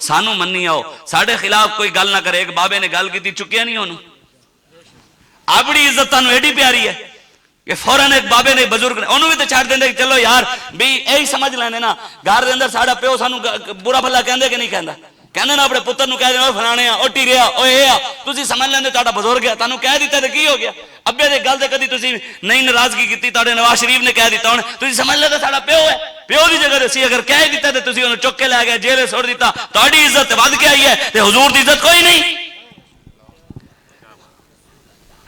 سانو منی آؤ ساڑے خلاف کوئی گل نہ کرے ایک بابے نے گل کی تھی چکیا نہیں انہوں اپنی عزت تانو ایڈی پیاری ہے کہ فوراً ایک بابے نے بزرگ نے انہوں بھی تو چھاڑ دیندے کہ چلو یار بھی یہی سمجھ لینے نا گھر دے اندر ساڑا پیو سانو برا بھلا کہندے کہ نہیں کہندا کہندے نا اپنے پتر نو کہہ دینا او فلانے او ٹیریا او اے آ تسی سمجھ لیندے تہاڈا بزرگ ہے تانوں کہہ دیتا تے کی ہو گیا ابے دے گل تے کدی تسی نہیں ناراضگی کیتی تہاڈے نواز شریف نے کہہ دیتا ہن تسی سمجھ لیندے ساڈا پیو ہے پیو دی جگہ سی اگر کہہ دیتا تے تسی اونوں چک کے لے گئے جیل سٹ دیتا تہاڈی عزت ود کے آئی ہے تے حضور دی عزت کوئی نہیں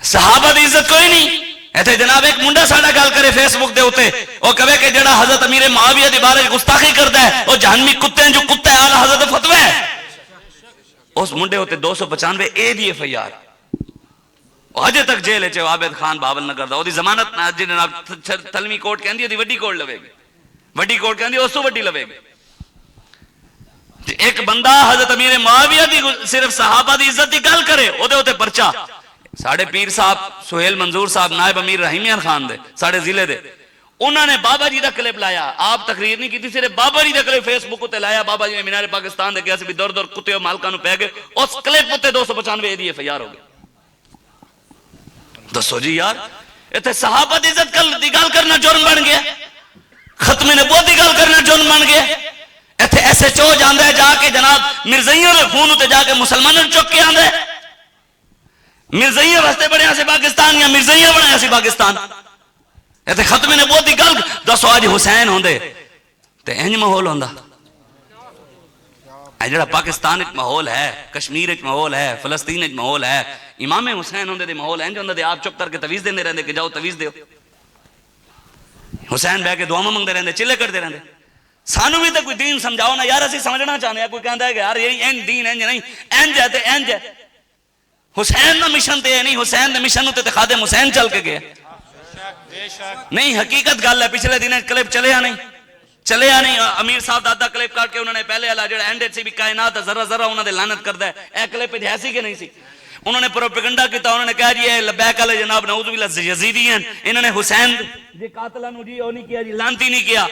صحابہ دی عزت کوئی نہیں ایتھے جناب ایک منڈا ساڑا گل کرے فیس بک دے ہوتے وہ کہے کہ جڑا حضرت امیر معاویہ دی بارے گستاخی کرتا ہے وہ جہنمی کتے ہیں جو کتے ہیں اعلی حضرت فتوی ہے اس منڈے ہوتے 295 اے دی ایف آئی آر اجے تک جیل ہے عابد خان بابل نگر دا او دی ضمانت جناب تلوی کورٹ کہندی ہے دی وڈی کورٹ لوے گی وڈی کورٹ کہندی ہے اس تو وڈی لوے گی ایک بندہ حضرت امیر معاویہ دی صرف صحابہ دی عزت دی گل کرے او دے ہوتے پرچہ ساڑھے پیر صاحب سہیل منظور صاحب نائب امیر رحیمیان خان دے ساڑھے ضلع دے انہوں نے بابا جی دا کلپ لایا آپ تقریر نہیں کی تھی صرف بابا جی دا کلپ فیس بک ہوتے لایا بابا جی نے مینار پاکستان دے گیا سے بھی دور دور کتے و مالکہ نو پہ گئے اس کلپ ہوتے 295 دی ایف آئی آر ہو گئے دسو جی یار ایتھے صحابہ دی عزت دی گل کرنا جرم بن گیا ختم نبوت دی گل کرنا جرم بن گیا ایتھے ایسے چو جاندہ ہے جا کے جناب مرزائیوں دے خون ہوتے جا کے مسلمانوں چک کے آندہ ہے مرزائیاں رستے بڑے سے پاکستان یا مرزائیاں بڑے سے پاکستان ایتے ختم نبوت دی گل دسو اج حسین ہوندے تے انج ماحول ہوندا اے جڑا پاکستان وچ ماحول ہے کشمیر وچ ماحول ہے فلسطین وچ ماحول ہے امام حسین ہوندے دے ماحول انج ہوندا تے آپ چپ کر کے تویز دیندے رہندے کہ جاؤ تویز دیو حسین بیٹھ کے دعاواں منگدے رہندے چلے کرتے رہندے سانو بھی تے کوئی دین سمجھاؤ نا یار اسی سمجھنا چاہنے ہیں کوئی کہندا ہے کہ یار یہی انج دین انج نہیں انج ہے تے انج ہے حسین دا مشن تے نہیں حسین دے مشن تے خادم حسین چل کے گئے نہیں حقیقت گل ہے پچھلے دن کلپ چلے یا نہیں امیر صاحب دادا کلپ کاٹ کے انہوں نے پہلے والا جڑا اینڈ سی بھی کائنات ذرہ ذرہ انہوں نے لعنت کردا ہے اے کلپ وچ ہے سی کہ نہیں سی انہوں نے پروپیگنڈا کیتا انہوں نے کہا جی اے لبیک علیہ جناب نعوذ باللہ یزیدی ہیں انہوں نے حسین جی قاتلاں نو جی او نہیں کیا جی لعنتی نہیں کیا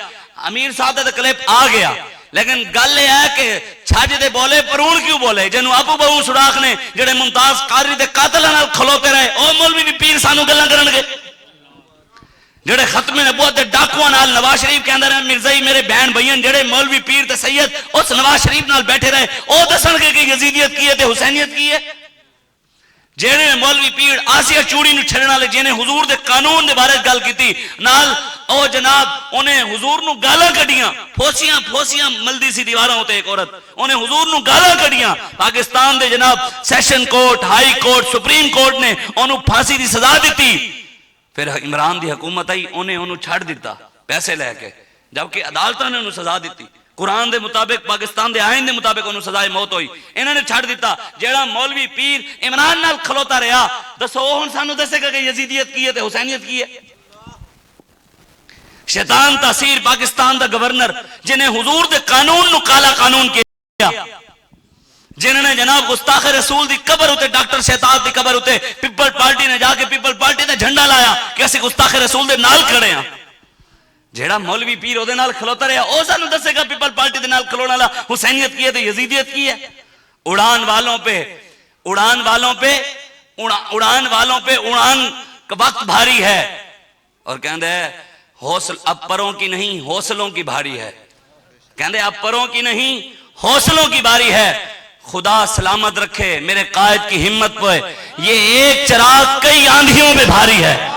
امیر صاحب دا کلپ آ گیا لیکن گل یہ ہے کہ چھاج دے بولے پرون کیوں بولے جنو ابو بہو سراخ نے جڑے ممتاز قادری دے قاتلاں نال کھلوتے رہے او مولوی بھی پیر سانو گلاں کرن گے جڑے ختم نبوت دے ڈاکواں نال نواز شریف کہندے رہے مرزائی میرے بہن بھائیاں جڑے مولوی پیر تے سید اس نواز شریف نال بیٹھے رہے او دسن گے کہ یزیدیت کی ہے تے حسینیت کی ہے جہنے مولوی پیر آسیہ چوڑی نو چھڑن والے جہنے حضور دے قانون دے بارے گل کیتی نال او جناب انہیں حضور نو گالاں کڈیاں پھوسیاں ملدی سی دیواراں ہوتے ایک عورت انہیں حضور نو گالاں کڈیاں پاکستان دے جناب session court high court supreme court نے انہوں پھانسی دی سزا دیتی پھر عمران دی حکومت آئی انہیں چھڑ دیتا پیسے لے کے جبکہ عدالتاں نے انہوں سزا دیتی قرآن دے مطابق پاکستان دے آئین دے مطابق انہوں سزائے موت ہوئی انہوں نے چھڑ دیتا جیڑا مولوی پیر عمران نال کھلوتا رہا دسو ہن سانو دسے گا کہ یزیدیت کی ہے تے حسینیت کی ہے شیطان تاثیر پاکستان دا گورنر جنہیں حضور دے قانون نو کالا قانون کیا جنہوں نے جناب گستاخ رسول دی قبر ہوتے ڈاکٹر شہتاب دی قبر ہوتے پیپل پارٹی نے جا کے پیپل پارٹی دا جھنڈا لایا کہ اسی گستاخ رسول دے نال کھڑے ہیں جیڑا مولوی پیر او دے نال کھلوتا رہا او سانو دسے گا پیپل پارٹی دے نال کھلونا لا حسینیت کی ہے تے یزیدیت کی ہے اڑان والوں پہ اڑان کا وقت بھاری ہے اور کہندے اب پروں کی نہیں حوصلوں کی بھاری ہے کہندے اب پروں کی نہیں حوصلوں کی باری ہے خدا سلامت رکھے میرے قائد کی ہمت پہ یہ ایک چراغ کئی آندھیوں میں بھاری ہے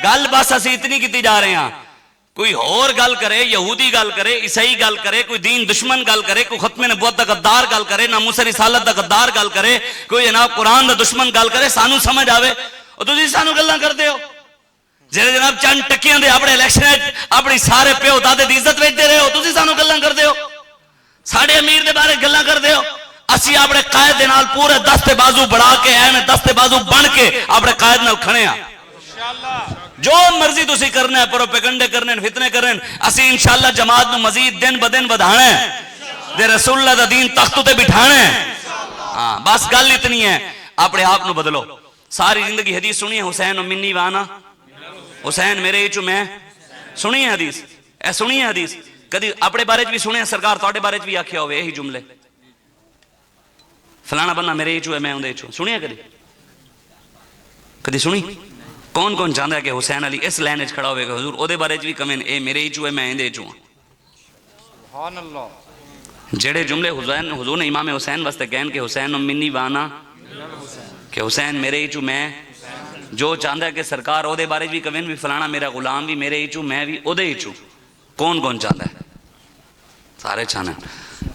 گل بس اسی اتنی کیتی جا رہے ہیں کوئی اور گل کرے یہودی گل کرے عیسائی گل کرے کوئی دین دشمن گل کرے کوئی ختم نبوت دا غدار گل کرے ناموس رسالت دا غدار گل کرے کوئی جناب قرآن دا دشمن گل کرے سانو سمجھ آوے اور تسی سانو گلاں کردے ہو جڑے جناب چند ٹکیاں دے اپنے الیکشن اپنی سارے پیو دادے دی عزت وچ دے رہے ہو تسی سانو گلاں کردے ہو ساڈے امیر دے بارے گلاں کردے ہو اسی اپنے قائد دے نال پورے دستے بازو بڑھا کے ایویں دستے بازو بن کے اپنے قائد نال کھڑے ہاں جو مرضی تسی کرنا ہے پروپیگنڈے کرنے فتنے کرنے اسی انشاءاللہ جماعت نو مزید دن بدن بدھانا ہے دے رسول اللہ دا دین تخت تے بٹھانا ہے. ہاں بس گل اتنی ہے. اپنے آپ نو بدلو. ساری زندگی حدیث سنی ہے حسین و منی وانا, حسین میرے چو میں, سنی ہے حدیث, اے سنی ہے حدیث. کدی اپنے بارے بھی سنے سرکار تواڈے بارے بھی آکھیا ہوئے یہی جملے, فلانا بندہ میرے چو ہے میں اندے چو, سنی ہے کدی؟ کدی سنی؟ کون کون چاہتا ہے کہ حسین علی اس لائن کھڑا ہوئے کہ حضور او دے بارے بھی کمیں اے میرے چو ہے میں اندے چو. سبحان اللہ. جڑے جملے حضور نے امام حسین واسطے کہن کہ حسین منی وانا, کہ حسین میرے ہی چو میں, جو چاہتا ہے کہ سرکار او دے بارے بھی کہیں بھی فلانا میرا غلام بھی میرے ہی چو میں بھی او دے ہی چو. کون کون چاہتا ہے؟ سارے چاہنا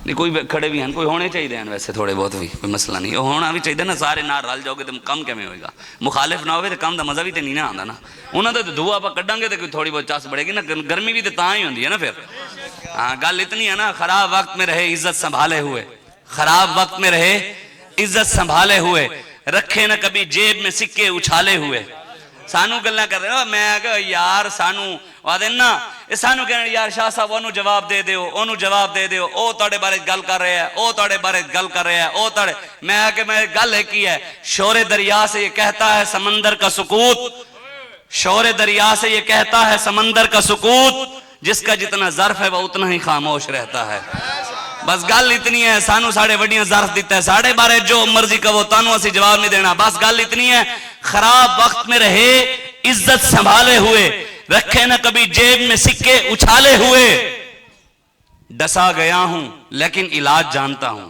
نہیں. کوئی کھڑے بھی ہیں, کوئی ہونے چاہیے ہیں ویسے تھوڑے بہت بھی, کوئی مسئلہ نہیں. ہونا بھی چاہیے نا, سارے نہ رل جاؤ گے تو کم کیویں ہوئے گا. مخالف نہ ہوئے تو کم دا مزہ بھی تو نہیں نہ آتا نا. انہوں نے تو دھوا آپ کڈاں گے تو کوئی تھوڑی بہت چاس بڑھے گی نا, گرمی بھی تو تاں ہی ہوندی ہے نا پھر. ہاں گل اتنی ہے نا, خراب وقت میں رہے عزت سنبھالے ہوئے, خراب وقت میں رہے عزت سنبھالے ہوئے, رکھے نہ کبھی جیب میں سکے اچھالے ہوئے. سانو گلنا کر رہے ہو, میں کہ یار سانو وعدے نا, سانو کہنے یار شاہ صاحب انہوں جواب دے دیو, انہوں جواب دے دیو, او تاڑے بارے گل کر رہے ہیں, او تاڑے بارے گل کر رہے ہیں, او تاڑے. میں کہ میں گل ہے کی ہے, شور دریا سے یہ کہتا ہے سمندر کا سکوت, شور دریا سے یہ کہتا ہے سمندر کا سکوت, جس کا جتنا ظرف ہے وہ اتنا ہی خاموش رہتا ہے. بس گل اتنی ہے, سانو ساڑے وڈیاں ظرف دیتا ہے, ساڑے بارے جو مرضی کا وہ تانو اسی جواب نہیں دینا. بس گل اتنی ہے, خراب وقت میں رہے عزت سنبھالے ہوئے, رکھے نہ کبھی جیب میں سکے اچھالے ہوئے. ڈسا گیا ہوں لیکن علاج جانتا ہوں,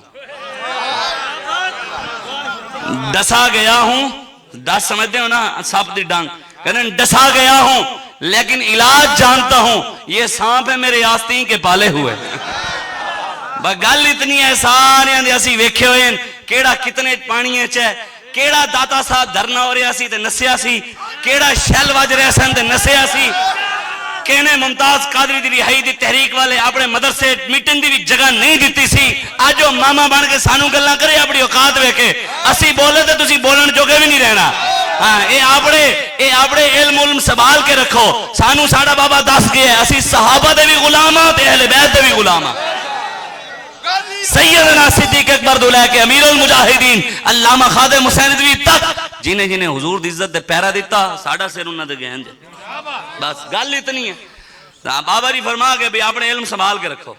ڈسا گیا ہوں, ڈس سمجھتے ہو نا سانپ دی ڈانگ, کہنے ڈسا گیا ہوں لیکن علاج جانتا ہوں, یہ سانپ ہے میرے آستین کے پالے ہوئے. گل اتنی ہے, سارے دے اسی ویکھے ہوئے کیڑا کتنے پانی چے, کیڑا داتا صاحب دھرنا ہو رہا سی تے نسیا سی, کیڑا شیل وج رہا سن تے نسیا سی, کہنے ممتاز قادری دی رہائی دی تحریک والے اپنے مدرسے میٹنگ دی بھی جگہ نہیں دیتی سی. آج جو ماما بن کے سانو گلاں کرے اپنی اوقات ویکھے, اسی بولے تے تسی بولن جوگے بھی نہیں رہنا. ہاں اے اپنے علم علم سنبھال کے رکھو. سانو ساڑا بابا دس گیا ہے, اسی صحابہ دے بھی غلام ہاں تے اہل بیت دے بھی غلام ہاں. سیدنا صدیق اکبر دو لے کے امیر المجاہدین علامہ خادم حسین ندوی تک جنہیں جنہیں حضور دی عزت دے پیرا دیتا, ساڑا سر انہاں دے گہن جے. بس گل اتنی ہے. بابا جی فرما کے بھی اپنے علم سنبھال کے رکھو.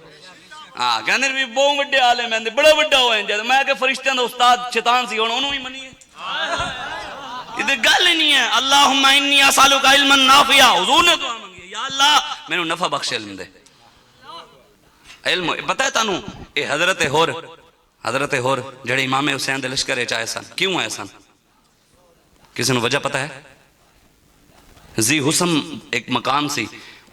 ہاں کہنے بھی بہت بڑے عالم ہیں, بڑا بڑا ہوئے ہیں, میں کہ فرشتیاں دا استاد شیطان سی ہونا انہوں ہی منی ہے. یہ گل ہی نہیں ہے. اللہم انی اسالک علما نافعا, حضور نے دعا مانگی, یا اللہ میں نفع بخش علم دے. علم پتہ ہے تانوں, اے حضرت ہور جڑے امام حسین دے لشکر چاہے سن, کیوں آئے سن؟ کسی نے وجہ پتہ ہے؟ ذی حسن ایک مقام سی,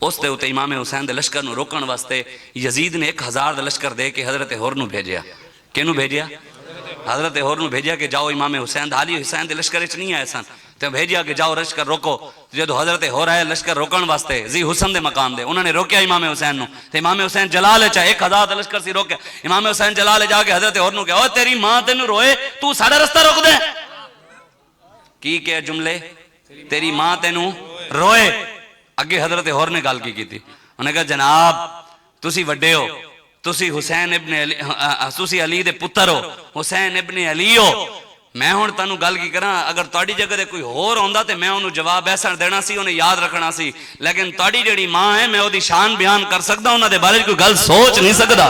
اس تے ہوتے امام حسین دے لشکر نو روکن واسطے یزید نے 1000 دے لشکر دے کے حضرت ہور نو بھیجیا. کینو بھیجیا؟ حضرت ہور نو بھیجیا کہ جاؤ امام حسین علی حسین دے لشکر اچ نہیں آئے سن, تو بھیجیا کہ جاؤ لشکر روکو. جدو حضرت ہور آئے لشکر روکن واسطے ذی حسن دے مقام دے, انہوں نے روکیا امام حسین نو, تو امام حسین جلال چاہے 1000 دے لشکر سی روکیا. امام حسین جلال جا کے حضرت ہور نو کہا, اوہ تیری ماں تینو روئے, تو سارا رستہ روک دے. کی کیا جملے, تیری ماں تینو روئے. اگے حضرت ہور نے گل کی تھی, انہوں نے کہا جناب تسی وڈے ہو, تسی حسین ابن علی, تسی علی دے پتر ہو, حسین ابن علی ہو. میں ہوں تانوں گل کی کراں, اگر تہاڈی جگہ تے کوئی ہور ہوندا تے میں انہوں جواب ایسا دینا سی, انہیں یاد رکھنا سی, لیکن تہاڈی جڑی ماں ہے میں اودی شان بیان کر سکدا, انہاں دے بارے کوئی گل سوچ نہیں سکدا.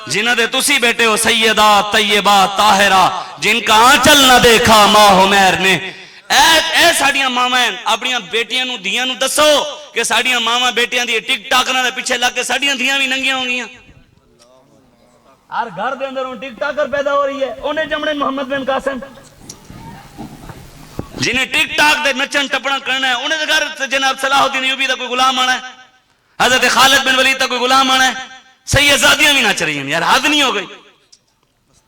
جنہاں دے تسی بیٹے ہو سیدہ طیبہ طاہرہ, جن کا آنچل نہ دیکھا ماں عمیر نے. اے ساڑیاں ماما ہیں, اپنیاں بیٹیاں نو دیاں نو دسو کہ ساڑیاں ماما بیٹیاں دی ٹک ٹاک نہ پیچھے لگ کے ساڑیاں دیاں بھی ننگیاں ہوں گیاں. ہر گھر دے اندر ٹک ٹاکر پیدا ہو رہی ہے. انہیں جمڑے محمد بن قاسم, جنہیں ٹک ٹاک دے نچن ٹپڑا کرنا ہے, انہیں دے گھر جناب صلاح الدین ایوبی دا کوئی غلام آنا ہے, حضرت خالد بن ولید دا کوئی غلام آنا ہے. سید زادیاں بھی نچ رہی ہیں, یار حد نہیں ہو گئی.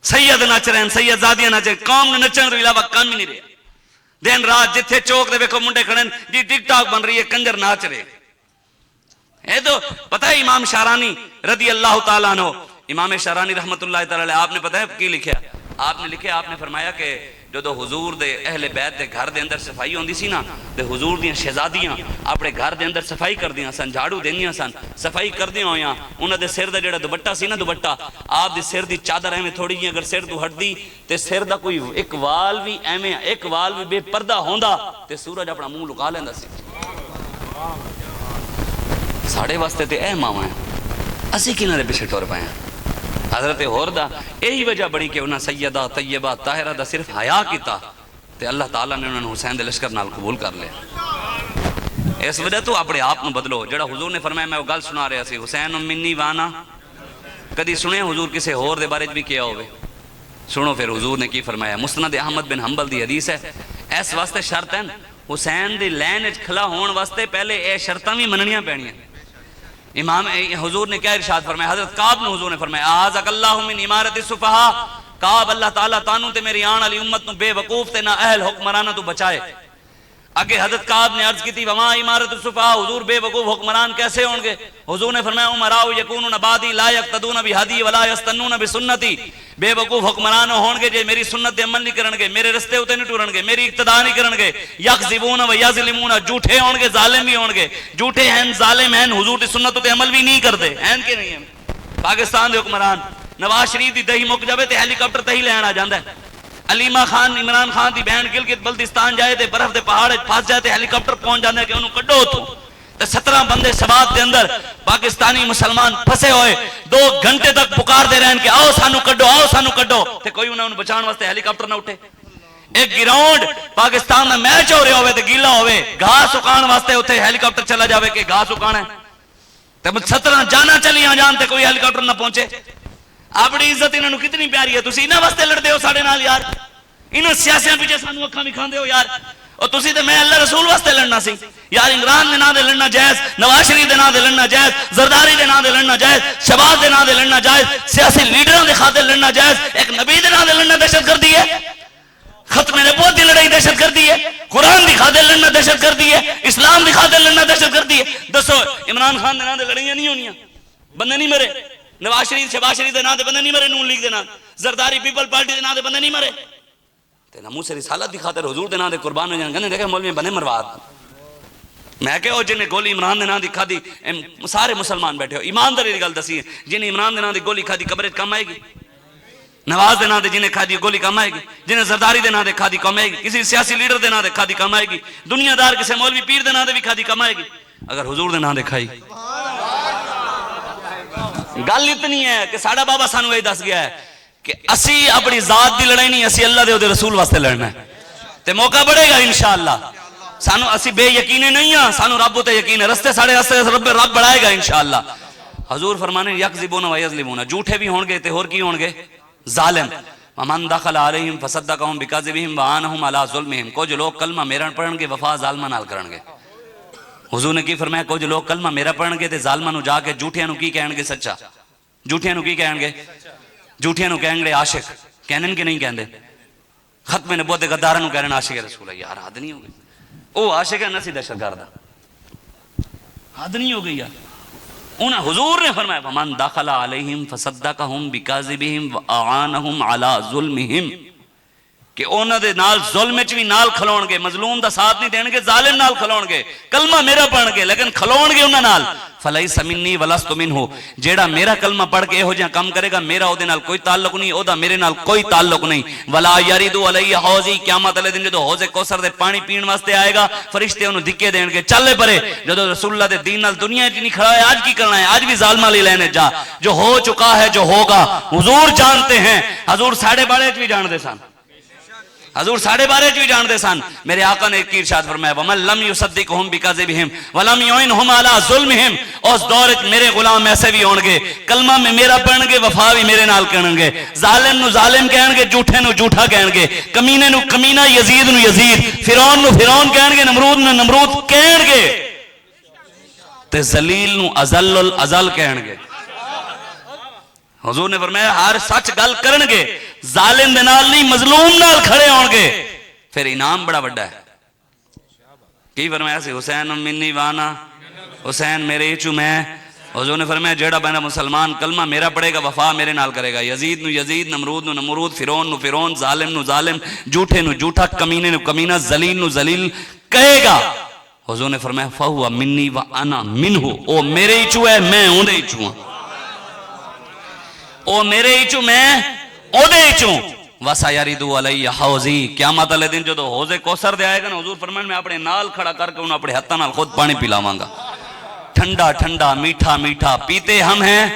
سید نچ رہے ہیں, سید زادیاں نچ رہے ہیں, قوم نے نچن رہی علاوہ کام ہی نہیں رہا. دن رات جتھے چوک دے بیکھو منڈے کھڑے جی ٹک ٹاک بن رہی ہے, کنجر ناچ رہے. اے تو پتہ ہے امام شارانی رضی اللہ تعالیٰ عنہ, امام شارانی رحمت اللہ تعالیٰ علیہ, آپ نے پتہ ہے کی لکھیا؟ آپ نے لکھیا, آپ نے فرمایا کہ جدو حضور دے اہل بیت دے گھر دے اندر صفائی ہوندی سی نا تے حضور دیاں شہزادیاں اپنے گھر دے اندر صفائی کردیاں سن، جھاڑو دیندیاں سن، صفائی کردیاں ہویاں، انہاں دے سر دا جڑا دوپٹہ سی نا دوپٹہ آپ دی سر دی چادر ایویں تھوڑی جی اگر سر تو ہٹ دی تے سر دا کوئی ایک وال بھی ایویں ایک وال بھی بے پردہ ہوندا تے سورج اپنا منہ لکا لیندا سی۔ ساڑے واسطے تے اے ماواں ہیں، اسی کنہاں دے پیچھے ٹر پئے ہیں۔ حضرت ہور دا یہی وجہ بڑی کہ انہاں سیدہ طیبہ طاہرہ دا صرف حیا کیتا تے اللہ تعالیٰ نے انہوں نے حسین دے لشکر نال قبول کر لیا۔ اس وجہ تو اپنے آپ نو بدلو، جڑا حضور نے فرمایا میں وہ گل سنا رہا سی حسین منی وانا، کدی سنے حضور کسے ہور دے بارے بھی کیا ہوئے؟ سنو پھر حضور نے کی فرمایا۔ مسند احمد بن حنبل دی حدیث ہے، اس واسطے شرط ہے حسین دی لین وچ کھلا ہون واسطے پہلے اے شرطاں بھی مننیاں پینیاں۔ امام حضور نے کیا ارشاد فرمایا؟ حضرت کعب نے حضور نے فرمایا اعاذک اللہ من امارت السفہاء، کعب اللہ تعالیٰ تانوں تے میری آن والی امت نو بے وقوف تے نہ اہل حکمرانہ تو بچائے۔ اگے حضرت کعب نے عرض کی تھی وما امارت السفہاء، حضور بے وقوف حکمران کیسے ہوں گے؟ حضور نے فرمایا امراء یکونون بعدی لا یقتدون بہدی ولا یستنون بسنتی، بے وقوف حکمران ہون گے جے میری سنت دے عمل نہیں کرن گے، میرے رستے ہوتے نہیں ٹورن گے، میری اقتداء نہیں کرن گے، یکذبون و یظلمون، جھوٹے ہون گے ظالم بھی ہون گے، جھوٹے ہیں ظالم ہیں حضور دی سنت تے عمل بھی نہیں کرتے ہیں کہ نہیں ہیں۔ پاکستان دے حکمران نواز شریف دی دہی مک جاوے تے ہیلی کاپٹر تے ہی لین آ جاندا ہے، علیمہ خان عمران خان دی بہن گلگت بلتستان جائے تے برف دے پہاڑ پھنس جائے تے ہیلی کاپٹر پہنچ جاندے کہ انہوں کڈو اتھوں تے 17 بندے شباب دے اندر پاکستانی مسلمان پھسے ہوئے 2 گھنٹے تک پکار دے رہن کہ آؤ سانو کڈو آؤ سانو کڈو تے کوئی انہوں بچان واسطے ہیلی کاپٹر نہ اٹھے۔ ایک گراؤنڈ پاکستان میں میچ ہو رہا ہوئے تے گیلا ہوئے گھاس اکان واسطے اتھے ہیلی کاپٹر چلا جاوے کہ گھاس اکانا ہے تے 17 جانا چلیاں جان تے کوئی ہیلی کاپٹر نہ پہنچے۔ اپنی عزت انہوں نے کتنی پیاری ہے، تسی انہاں واسطے لڑدے ہو ساڑے نال یار، انہوں سیاسیاں پیچھے سانو اکھاں بھی کھاندے ہو یار، اور تسی تے میں اللہ رسول واسطے لڑنا سی یار۔ عمران دے نام دے لڑنا جائز، نواز شریف دے نام دے لڑنا جائز، زرداری دے نام دے لڑنا جائز، شباب دے نام دے لڑنا جائز، سیاسی لیڈراں دے خاطر لڑنا جائز، ایک نبی دے نام دے لڑنا دہشت گردی ہے، ختم نبوت دی لڑائی دہشت گردی ہے، قرآن دی خاطر لڑنا دہشت گردی ہے، اسلام دی خاطر لڑنا دہشت گردی ہے۔ دسو عمران خان دے نام دے لڑائیاں نہیں ہونیاں، بندے نہیں مرے، نواز شریف شہباز شریف دے نام دے بندے نہیں مرے، نون لیگ دے نام، زرداری پیپل پارٹی دے نام دے بندے نہیں مرے تے ناموس رسالت دی خاطر حضور دے نام دے قربان ہو جان گے۔ دیکھے مولوی بنے مروا میں کہ جن نے گولی عمران دے نام دی کھادی، سارے مسلمان بیٹھے ہو ایمانداری دی گل دسی ہے، جن عمران دے نام دی گولی کھادی قبر وچ کم آئے گی؟ نواز دے نام دے جنہیں کھادی گولی کم آئے گی؟ جنہیں زرداری دے نام دے کھادی کم آئے گی؟ کسی سیاسی لیڈر دے نام دے کھادی کم آئے گی؟ دنیا دار کسی مولوی پیر دے نام دے بھی کھادی کم آئے گی؟ اگر حضور دے نام دے کھائی گل اتنی ہے کہ ساڑھا بابا سانو یہ دس گیا ہے کہ اسی اپنی ذات دی لڑائی نہیں، اسی اللہ دے رسول واسطے لڑنا ہے تے موقع بڑھے گا انشاءاللہ۔ سانو اسی بے یقینے نہیں ہیں، سانو رب تے یقین ہے، رستے ساڑھے رستے رب بڑھائے گا انشاءاللہ۔ حضور فرمانے یکذبون و یظلمون، جھوٹے بھی ہون گے تے اور کی ہون گے؟ ظالم۔ ومن دخل علیہم فصدقہم بکذبہم وعانہم علی ظلمہم، کچھ لوگ کلمہ میرا پڑھن گے وفا ظالمہ نال کرن گے۔ حضور نے کی فرمایا کچھ لوگ کلمہ میرا پڑھن گے تے ظالمہ نو جا کے جھوٹیاں نو کی کہن گے؟ سچا۔ جھوٹیاں نو کی کہن گے؟ جھوٹیاں نو کہیں گے عاشق، کہنن کے نہیں کہندے؟ ختم نبوت غداراں نو کہن عاشق رسول اللہ، یار حد نہیں ہو گئی، او عاشق ہے نہ سی دہشت گرد، حد نہیں ہو گئی یار۔ انہاں حضور نے فرمایا ومن دخل علیہم فصدقہم بکاذبہم واعانہم علی ظلمہم، کہ انہاں دے نال ظلم وچ بھی نال کھلون گے، مظلوم دا ساتھ نہیں دین گے، ظالم نال کھلون گے، کلمہ میرا پڑھن گے لیکن کھلون گے انہاں نال۔ فلیس منی ولست منہ، جیڑا میرا کلمہ پڑھ کے ہو جہاں کم کرے گا میرا او دے نال کوئی تعلق نہیں، او دا میرے نال کوئی تعلق نہیں۔ ولا یریدو علی حوضی، قیامت والے دن جدو حوض کوثر دے پانی پین واسطے آئے گا فرشتے انہوں دھکے دین گے چلے پرے، جدو رسول اللہ دے دین نال دنیا وچ نہیں کھڑا ہے آج کی کرنا ہے؟ آج بھی ظالمہ لی لینے جا، جو ہو چکا ہے جو ہوگا حضور جانتے ہیں، حضور ساڑھے بارے بھی جان دے سن، حضور ساڑھے بارے بھی جان دے سن۔ میرے آقا نے ایک ارشاد فرمایا وَمَن لَمْ يُصَدِّقْهُمْ بِكَذِبِهِمْ وَلَمْ يُعِنْهُمْ عَلَىٰ ظُلْمِهِمْ، اس دور وچ میرے غلام ایسے بھی ہون گے، کلمہ میں میرا پڑھن گے، وفا بھی میرے نال کرن گے، ظالم نو ظالم کہن گے، جھوٹے نو جھوٹا کہن گے، کمینے نو کمینہ، یزید نو یزید، فرعون نو فرعون کہن گے، نمرود نو نمرود کہن گے، تے ذلیل نو ازل الازل کہن گے۔ حضور نے فرمایا ہر سچ گل کرن گے، ظالم دے نال نہیں مظلوم نال کھڑے ہون گے، پھر انعام بڑا بڑا ہے۔ کی فرمایا سی؟ حسین منی وانا، حسین میرے چو میں، حضور نے فرمایا جیڑا بندہ مسلمان کلمہ میرا پڑھے گا وفا میرے نال کرے گا، یزید نو یزید، نمرود نو نمرود، فرعون نو فرعون، ظالم نو ظالم، جھوٹے نو جھوٹا، کمینے نو کمینہ، ذلیل نو ذلیل کہے گا۔ حضور نے فرمایا فہو منی و انا منہ، او میرے ہی چو ہے میں اون دے ہی چو ہوں، او میرے ہی چو میں اون دے ہی چو۔ وَسَيَرِدُ عَلَيَّ حَوْضِي، قیامت والے دن جدو حوض کوثر دے آئے گا نا، حضور فرمائے میں اپنے نال کھڑا کر کے انہوں اپنے ہتھاں نال خود پانی پلاواں گا، ٹھنڈا ٹھنڈا میٹھا میٹھا، پیتے ہم ہیں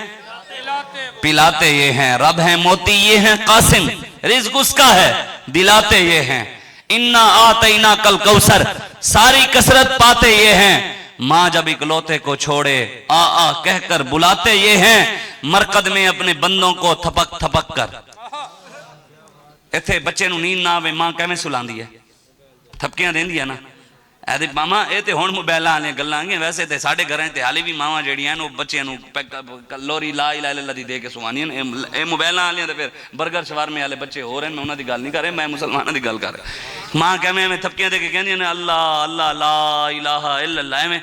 پلاتے یہ ہیں، رب ہیں موتی یہ ہیں قاسم، رزق اس کا ہے دلاتے یہ ہیں، اِنَّا آتَيْنَاكَ الْكَوْثَرَ، ساری کثرت پاتے یہ ہیں، ماں جب اکلوتے کو چھوڑے آ آ کہہ کر بلاتے یہ ہیں، مرقد میں اپنے بندوں کو تھپک تھپک کر۔ ایتھے بچے نو نیند نہ آوے ماں کیویں سلاندی ہے، تھپکیاں دیندی ہے نا، اے تے ماما اے تے ہن موبائلاں والے گلاں گے، ویسے تے ساڈے گھراں تے حالی بھی ماواں جڑیاں او بچیاں نو لوری لا الہ الا اللہ دی دے کے سوانیاں، اے موبائلاں والے تے پھر برگر شوارمے والے بچے ہو رہے ہیں، میں انہاں دی گل نہیں کر رہا، میں مسلماناں دی گل کر رہا۔ ماں کیویں تھپکیاں دے کے کہندیاں نے اللہ اللہ لا الہ الا اللہ، ایویں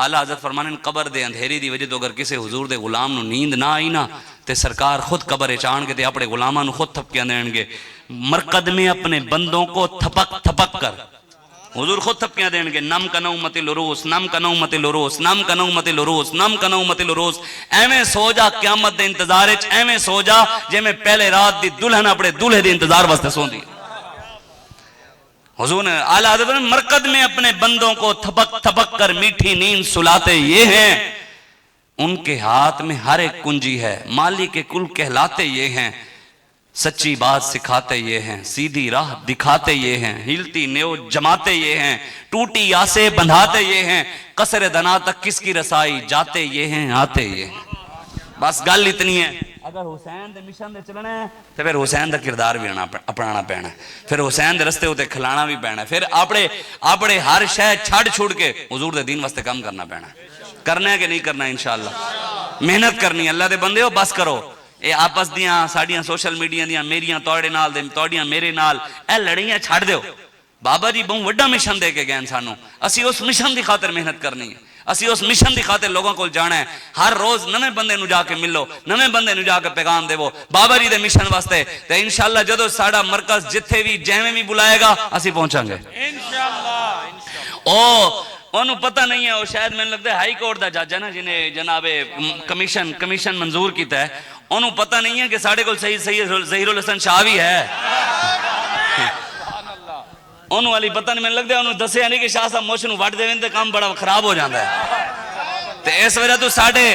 اعلیٰ حضرت فرمانے قبر دے اندھیری دی وجہ تو اگر کسی حضور دے غلام نو نیند نہ آئی نا تے سرکار خود قبر چان کے تے اپنے غلاماں نو خود تھپکیاں دین گے، مرقد میں اپنے بندوں کو تھپک تھپک کر، حضور خود تھپکیاں دین گے، نم کا نومت العروس، نم کا نومت العروس، نم کا نومت العروس، نم کا نومت العروس، ایویں سو جا قیامت دے انتظار وچ، ایویں سو جا جے میں پہلے رات دی دلہن اپنے دلہے دے انتظار واسطے سوندی۔ حضور نے اعلیٰ حضرت مرقد میں اپنے بندوں کو تھپک تھپک کر میٹھی نیند سلاتے یہ ہیں، ان کے ہاتھ میں ہر ایک کنجی ہے، مالی کے کل کہلاتے یہ ہیں، سچی بات سکھاتے یہ ہیں، سیدھی راہ دکھاتے یہ ہیں، ہلتی نیو جماتے یہ ہیں، ٹوٹی آسے بندھاتے یہ ہیں، قصر دنا تک کس کی رسائی جاتے یہ ہیں آتے یہ ہیں۔ بس گل اتنی ہے، اگر حسین دے مشن دے چلنا ہے تو پھر حسین دا کردار بھی اپنانا پینا ہے، پھر حسین دے رستے ہوتے کھلانا بھی پینا ہے، پھر اپنے ہر شے چھڑ چھوڑ کے حضور دے دین واسطے کام کرنا پینا ہے۔ کرنا ہے کہ نہیں کرنا انشاءاللہ، محنت کرنی ہے، اللہ دے بندے ہو بس کرو۔ اے آپس دیاں ساڑیاں سوشل میڈیا دیاں میریاں توڑے نال دے توڑیاں میرے نال اے لڑیاں چھڑ دیو۔ بابا جی بہت وڈا مشن دے کے گئے سانو، اسی اس مشن دی خاطر محنت کرنی ہے، اسی اس مشن دی خاطر لوگوں کو جانا ہے، ہر روز نویں بندے نو جا کے ملو، نویں بندے نو جا کے پیغام دیو بابا جی دے مشن واسطے، تے انشاءاللہ جدو ساڑا مرکز جتھے بھی جیویں بھی بلائے گا اسی پہنچاں گے انشاءاللہ۔ انہوں پتہ نہیں ہے، وہ شاید میں لگتا ہے ہائی کورٹ دا جج ہے نا جنہیں جناب کمیشن منظور کیتا ہے، انہوں پتہ نہیں ہے کہ ساڑھے کو سید ظہیر الحسن شاہ بھی ہے، انہوں والی پتہ نہیں، میں لگتا ہے انہوں دسے نہیں کہ شاہ صاحب موشنوں وٹ دے وین تے کام بڑا خراب ہو جاندہ ہے، تے اس وجہ تو ساڑھے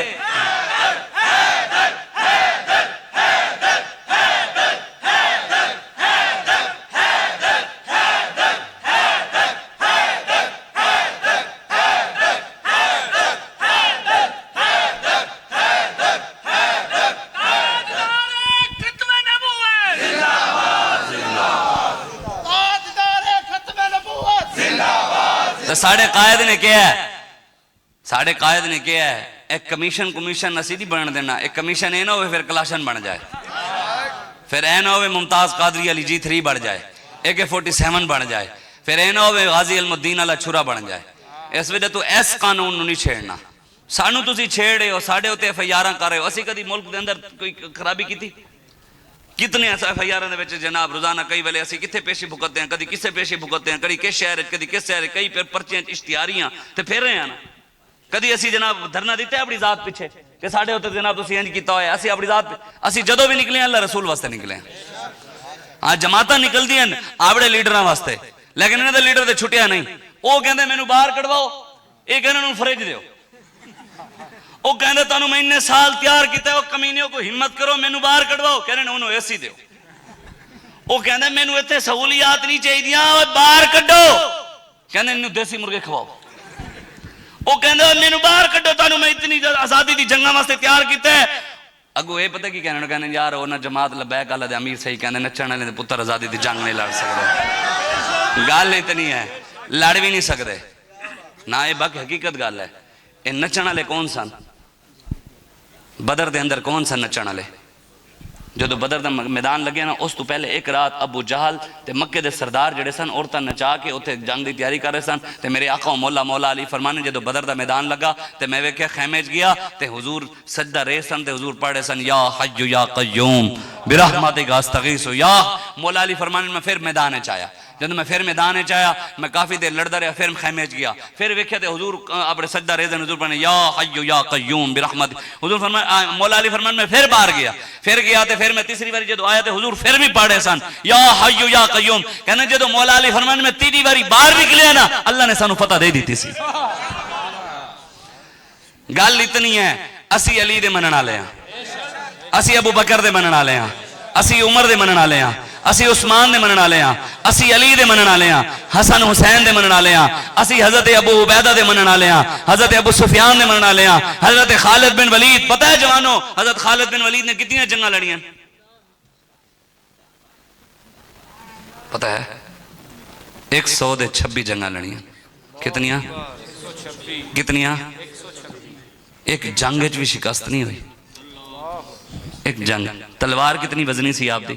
ساڑھے قائد نے کیا ہے، ساڑھے قائد نے کیا ہے، ایک کمیشن نسی نہیں بن دینا، ایک کمیشن اے نہ ہوئے پھر کلاشن بن جائے، پھر اے نہ ہوئے ممتاز قادری علی جی 3 بڑھ جائے، AK-47 بن جائے، پھر اے نہ ہوئے غازی الدین علی چھرا بن جائے۔ اس وجہ تو ایس قانون نہیں چھیڑنا، سانو تسی چھیڑے ہو، ساڑھے ہوتے FIR کر رہے ہو، اسی کدی ملک دے اندر کوئی خرابی کی تھی؟ کتنے ایسا FIR دے وچ جناب روزانہ کئی ویلے اسی کتھے پیشی بھگتتے ہیں، کدی کسے پیشی بھگتتے ہیں، کدی کس شہر کدی کس شہر، کئی پرچیاں اشتہاریاں تے پھر رہے ہیں نا، کدی اسی جناب دھرنا دیتے ہیں اپنی ذات پیچھے کہ ساڑھے ہوتے جناب تسی انج کیتا ہویا، اسی اپنی ذات اسی جدوں بھی نکلے ہیں اللہ رسول واسطے نکلے ہیں، ہاں جماعتاں نکل دی ہیں آپڑے لیڈراں واسطے، لیکن انہاں دے لیڈر تے چھٹیا نہیں، وہ کہندے مینوں باہر کڈواؤ، یہ کہندے انہوں فرج دیو، وہ کہندے تانوں میں اتنے سال تیار کیتا ہے، وہ کمینیوں کو ہمت کرو مینوں باہر کڈواؤ، کہندے انہوں ایسی دیو، وہ کہندے مینوں اتنے سہولیات نہیں چاہیے دیاں باہر کڈو، کہندے انہوں دیسی مرغے کھواؤ، وہ کہندے مینوں باہر کڈو تانوں میں اتنی آزادی دی جنگاں واسطے تیار کیتا ہے، اگو یہ پتہ کی کہنے کہنے یار اونا جماعت لبیک اللہ دے امیر صحیح کہنے نچن والے دے پتر آزادی دی جنگ نہیں لڑ سکتے، گل اتنی ہے لڑ بھی نہیں سکتے، نہ یہ باقی حقیقت گل ہے، یہ نچن والے کون سن؟ بدر دے اندر کون سن نچن والے؟ جدو بدر دا میدان لگیا نا اس تو پہلے ایک رات ابو جہل تے مکے دے سردار جڑے سن عورتاں نچا کے اوتھے جنگ دی تیاری کر رہے سن تے میرے آقا و مولا علی فرمانے جدو بدر دا میدان لگا تے میں ویکھیا خیمے وچ گیا تے حضور سجدہ رہے سن تے حضور پڑھ رہے سن یا حی یا قیوم برحمتک استغیث یا مولا علی فرمانے میں پھر میدان وچ آیا جب میں پھر میدان وچ آیا میں کافی دیر لڑدا رہا پھر خیمے وچ گیا پھر ویکھیا تے حضور اپنے سجدہ رہے سن حضور پڑھنے یا حی یا قیوم برحمتک حضور فرمایا مولا علی فرمانے میں پھر باہر گیا تے پھر میں تیسری باری جدو آیا تے حضور پھر بھی پڑھے سن یا حی یا قیوم کہنا جدو مولا علی فرمانے میں تیسری باری باہر نکلیا نا اللہ نے سانو فتح دے دیتی سی گل اتنی ہے اسی علی دے منن والے ہاں اسی ابو بکر دے منن والے ہاں اسی عمر دے منن والے ہاں اسی عثمان دے منن والے ہاں اسی علی دے منن والے ہاں حسن حسین دے منن والے ہاں اسی حضرت ابو عبیدہ دے منن والے ہاں حضرت ابو سفیان دے منن والے ہاں حضرت خالد بن ولید پتہ ہے جوانو حضرت خالد بن ولید نے کتنی جنگاں لڑیاں پتہ ہے 126 جنگاں لڑیاں کتنیاں کتنیاں ایک جنگ وچ بھی شکست نہیں ہوئی ایک جنگ تلوار کتنی وزنی سی آپ دی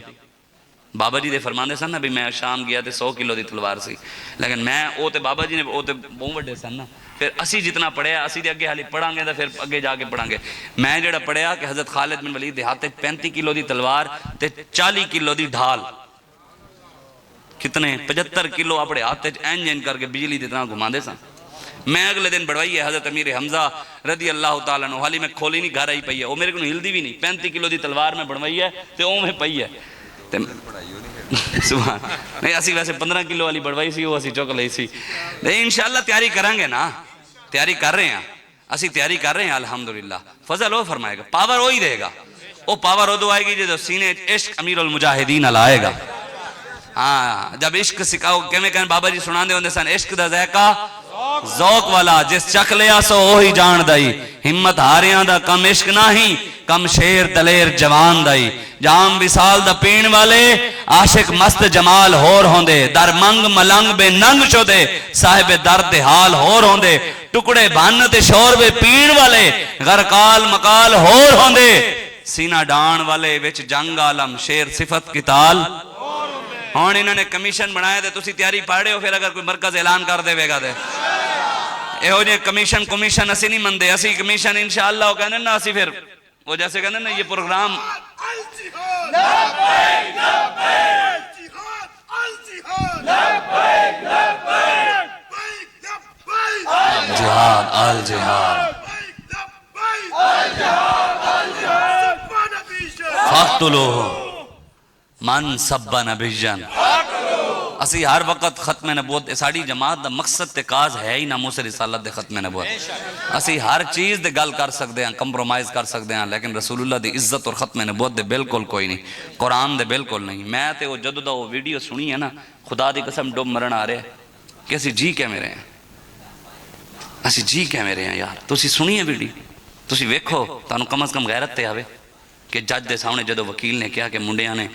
بابا جی دے فرماندے سن نا بھی میں شام گیا تے 100 کلو دی تلوار سی لیکن میں او تے بابا جی نے او تے بہت بڑے سن نا پھر اسی جتنا پڑھیا اسی دے اگے حالی پڑھاں گے تے پھر اگے جا کے پڑھاں گے میں جڑا پڑھیا کہ حضرت خالد بن ولید دے ہاتھ 35 کلو دی تلوار تے 40 کلو دی ڈھال کتنے 75 کلو اپنے ہاتھ انج کر کے بجلی دی طرح گھماندے سن میں اگلے دن بڑھوائی ہے حضرت امیر حمزہ رضی اللہ تعالیٰ عنہ حالی میں کھولی نہیں گھر آئی پئی ہے وہ میرے کو ہلدی بھی نہیں 35 کلو دی تلوار میں بڑھوائی ہے تے او میں پئی ہے سبحان نہیں اسی ویسے 15 کلو والی بڑھوائی سی وہ اسی چوک لئی سی انشاءاللہ تیاری کریں گے نا تیاری کر رہے ہیں اسی تیاری کر رہے ہیں الحمدللہ فضل وہ فرمائے گا پاور وہی دے گا وہ پاور ادو آئے گی جو سینے عشق امیر المجاہدین لائے گا ہاں جب عشق سکھاؤ کہیں بابا جی سنان دے ہوندے سن عشق دا ذائقہ ذوق والا جس چک لیا سو وہی جان دائی ہمت ہاریاں دا کم عشق نہیں کم شیر دلیر جوان دائی جام وصال دا پین والے عاشق مست جمال ہور ہوندے در منگ ملنگ بے ننگ شدے صاحب درد حال ہور ہوندے ٹکڑے بھن تے شور بے پین والے غرقال مقال ہور ہوندے سینہ ڈان والے وچ جنگ عالم شیر صفت کتال ہون انہوں نے کمیشن بنایا دے تسی تیاری پاڑے ہو پھر اگر کوئی مرکز اعلان کر دے وے گا دے اے ہو جے کمیشن اسی نہیں مندے اسی کمیشن انشاءاللہ ہو کہنے نا اسی پھر وہ جیسے کہنے نا یہ پروگرام جہاد آل جہاد فاقتلوہ من سبا نبیجن اسی ہر وقت ختم نبوت ساڑی جماعت دا مقصد تے کاز ہے ہی ناموس رسالت دے ختم نبوت اسی ہر چیز دے گل کر سکتے ہیں کمپرومائز کر سکتے ہیں لیکن رسول اللہ دی عزت اور ختم نبوت دے بالکل کوئی نہیں قرآن دے بالکل نہیں میں تے وہ جدو دا وہ ویڈیو سنی ہے نا خدا دی قسم ڈوب مرن آ رہے کہ اسی جی کہہ میرے ہیں اسی جی کہہ میرے ہیں یار تو اسی سنی ہے ویڈیو تو اسی ویکھو تانو کم از کم غیرت تے آوے کہ جج دے سامنے جدو وکیل نے کہا کہ منڈیاں نے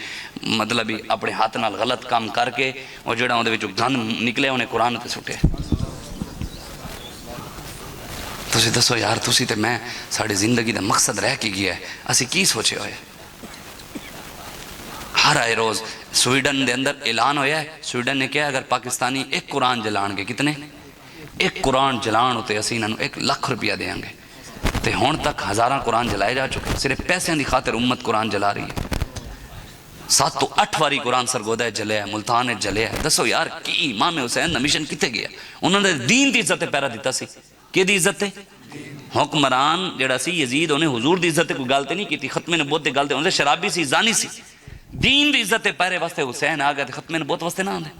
مطلب اپنے ہاتھ نال غلط کام کر کے اور جڑا ہوندے وچوں گند نکلے انہیں قرآن تے سٹے تسی دسو یار تسی تے میں ساڑی زندگی دا مقصد رہ کی گیا ہے اسی کی سوچے ہوئے ہر آئے روز سویڈن دے اندر اعلان ہویا ہے سویڈن نے کہا اگر پاکستانی ایک قرآن جلان گے کتنے ایک قرآن جلان ہوتے اسی انہوں 1 لاکھ روپیہ دیں گے تے ہون تک ہزاراں قرآن جلائے جا چکے صرف پیسے دی خاطر امت قرآن جلا رہی ہے 7 تو 8 واری قرآن سرگودہ جلے ہے ملتان جلے ہے دسو یار کی امام حسین نمیشن کتے گیا انہوں نے دین دی عزت پیرا دیتا سی کہ دی عزت حکمران جڑا سی یزید انہیں حضور دی عزت کوئی گالتے نہیں کی تھی ختم نبوت دی گالتے انہیں شرابی سی زانی سی دین دی عزت پیرے واسطے حسین آگئے تھے ختم نبوت واسطے نہ آندے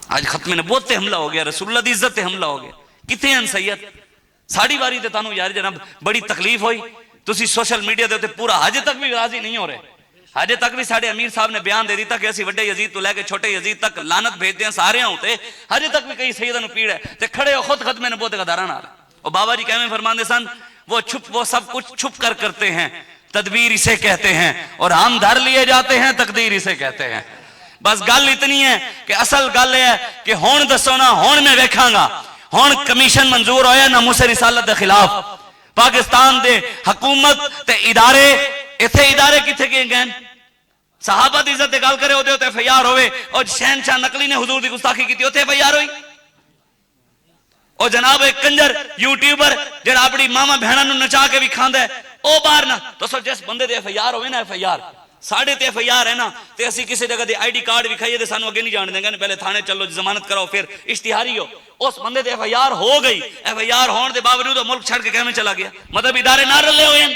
آج ختم نبوت تے حملہ ہو گیا رسول اللہ دی عزت تے حملہ ہو گیا کتے ہیں سید ساڑی باری تے تانو یار جناب بڑی تکلیف ہوئی تسی سوشل میڈیا دے ہوتے پورا حج تک بھی راضی نہیں ہو رہے حج تک بھی ساڑے امیر صاحب نے بیان دے دیتا کہ اسی وڈے یزید تو لے کے چھوٹے یزید تک لعنت بھیج دیں سارے ہوتے حج تک بھی کئی سیدہ نو پیڑ ہے تے کھڑے ہو خود ختم نبوت کا داران آ رہا اور بابا جی کہنے فرمان دے سن وہ سب کچھ چھپ کر کرتے ہیں تدبیر اسے کہتے ہیں اور ہم دھر لیے جاتے ہیں تقدیر اسے کہتے ہیں بس گل اتنی ہے کہ اصل گل ہے کہ ہون دسو نا ہون میں ویکھاں گا ہون کمیشن منظور ہویا ناموس رسالت دے خلاف پاکستان دے حکومت تے ادارے ایتھے ادارے کتھے گئے گئے صحابہ دی عزت گل کرے ہوتے ہوتے FIR ہوئے اور شہنشاہ نقلی نے حضور دی گستاخی کی ہوتے FIR ہوئی اور جناب ایک کنجر یوٹیوبر جڑا اپنی ماما بہنوں نو نچا کے بھی کھاندا ہے او باہر نہ تو سو جس بندے دے FIR ہوئے نا FIR ساڑھے تے FIR ہے نا تے اسی کسی جگہ دے ID کارڈ بھی کھائیے دے سانو اگے نہیں جان دیں گے پہلے تھانے چلو ضمانت کراؤ پھر اشتہاری ہو اس بندے دے FIR ہو گئی FIR ہون دے باوجود ملک چھڑ کے کہنے چلا گیا مطلب ادارے نہ رلے ہوئے ہیں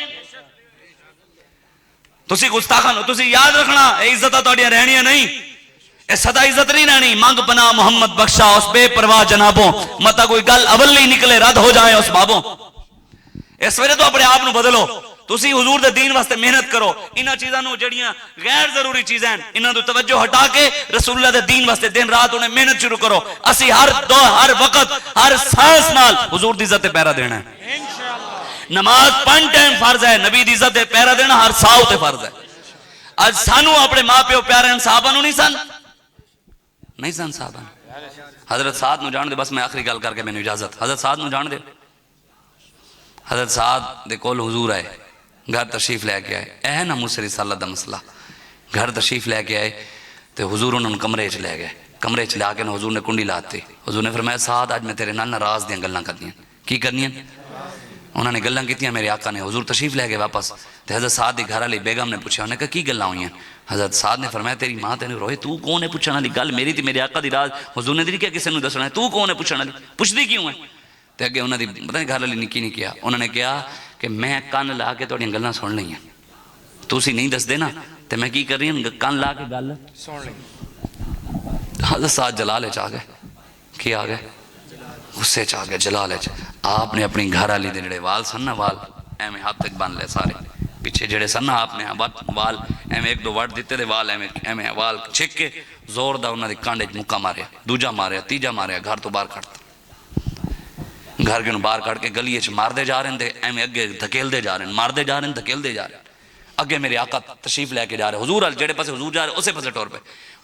تسی گستاخاں نو تسی یاد رکھنا اے عزتاں تہاڈیاں رہنیاں نہیں اے سدا عزت نہیں رہنی مانگ پناہ محمد بخشا اس بے پرواہ جنابوں متا کوئی گل اول نہیں نکلے رد ہو جائے اس بابوں اس وجہ تو اپنے آپ نو بدلو تسی حضور دے دین واسطے محنت کرو انہاں چیزاں نو جڑیاں غیر ضروری چیزیں انہاں تو توجہ ہٹا کے رسول اللہ دے دین واسطے دن رات انہیں محنت شروع کرو اسی ہر دور ہر وقت ہر سانس نال حضور دی عزت تے پہرا دینا ہے نماز 5 ٹائم فرض ہے نبی دی عزت تے پہرا دینا ہر ساؤ تے فرض ہے اج سانو اپنے ماں پیو پیارے ہیں صحابہ نو نہیں سن صحابہ حضرت سعد نو جان دے بس میں آخری گل کر کے میں نے اجازت حضرت سعد نو جان دے حضرت سعد دے کول حضور آئے گھر تشریف لے کے آئے اے نا مجھ سے رسالت دا مسئلہ گھر تشریف لے کے آئے تو حضور انہوں نے کمرے چ لے گئے کمرے چ لے کے حضور نے کنڈی لاتے حضور نے فرمایا سعد آج میں تیرے نال ناراض دیاں گلاں کرنی ہیں کی کرنی ہیں انہوں نے گلاں کیتیاں میرے آقا نے حضور تشریف لے گئے واپس تو حضرت سعد دی گھر والی بیگم نے پوچھا انہوں نے کہا کی گلاں ہوئی ہیں حضرت سعد نے فرمایا تیری ماں تینے روئے تو کون ہے پوچھنے والی گل میری تھی میرے آقا دی راز حضور نے دی کیا کسی نے دسنا ہے تو کون ہے پوچھنے والی پوچھدی کیوں ہے تے اگے انہوں نے پتہ نہیں گھر والی نے کی نہیں کیا انہوں نے کہا کہ میں کان لا کے تہاڈیاں گلاں سن لئی ہیں تسی نہیں دس دے نا تے میں کی کر رہی ہوں کان لا کے گل سن لئی حضرت سعد جلال چ آ گئے کی آ گئے غصے چ آ گئے جلال چ آپ نے اپنی گھر والی دے جڑے وال سن نا وال ایویں ہاتھ تک بن لے سارے پیچھے جڑے سن نا آپ نے وال ایویں ایک دو وٹ دیتے دے وال ایویں وال چھک کے زور دا انہاں دی کانڈے چ مکا ماریا دوجا ماریا تیجا ماریا گھر تو باہر کھڑتا گھر کے باہر کھڑ کے گلی چ مار دے جا رہے ہیں ایویں اگے دھکیل دے جا رہے ہیں مار دے جا رہے ہیں دھکیل دے جا رہے ہیں اگے میرے آقا تشریف لے کے جا رہے حضور جڑے پاسے حضور جا رہے اسے پاسے ٹور پہ